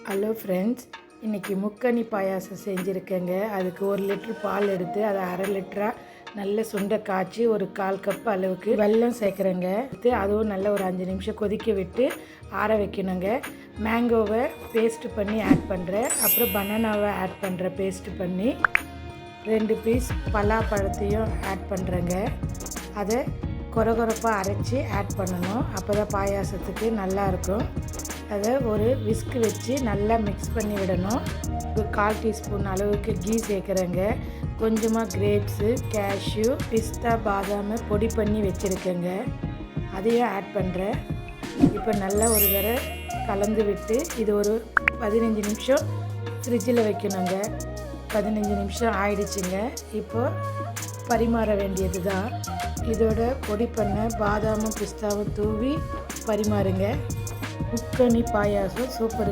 Hello friends, இன்றைக்கி முக்கணி பாயாசம் செஞ்சுருக்கேங்க. அதுக்கு 1 litre பால் எடுத்து அதை அரை லிட்டராக நல்ல சுண்டை காய்ச்சி ஒரு 1/4 கப் அளவுக்கு வெல்லம் சேர்க்குறேங்க. அதுவும் நல்ல ஒரு 5 நிமிஷம் கொதிக்க விட்டு ஆற வைக்கணுங்க. மேங்கோவை பேஸ்ட்டு பண்ணி ஆட் பண்ணுறேன். அப்புறம் பனானாவை ஆட் பண்ணுறேன். பேஸ்ட்டு பண்ணி 2 பீஸ் பலாப்பழத்தையும் ஆட் பண்ணுறேங்க. அதை கொரகொரப்பாக அரைச்சி ஆட் பண்ணணும். அப்போ தான் பாயாசத்துக்கு நல்லாயிருக்கும். அதை ஒரு விஸ்க் வச்சு நல்லா மிக்ஸ் பண்ணி விடணும். ஒரு 1/4 டீஸ்பூன் அளவுக்கு கீ சேர்க்குறேங்க. கொஞ்சமாக கிரேப்ஸு, கேஷ்யூ, பிஸ்தா, பாதாமை பொடி பண்ணி வச்சுருக்கேங்க. அதையும் ஆட் பண்ணுறேன். இப்போ நல்லா ஒரு தடவை கலந்து விட்டு இது ஒரு 15 நிமிஷம் ஃப்ரிட்ஜில் வைக்கணுங்க. 15 நிமிஷம் ஆயிடுச்சுங்க. இப்போது பரிமாற வேண்டியது தான். இதோட பொடி பண்ண பாதாமும் பிஸ்தாவும் தூவி பரிமாறுங்க. முக்கணி பாயாசம் சூப்பர்.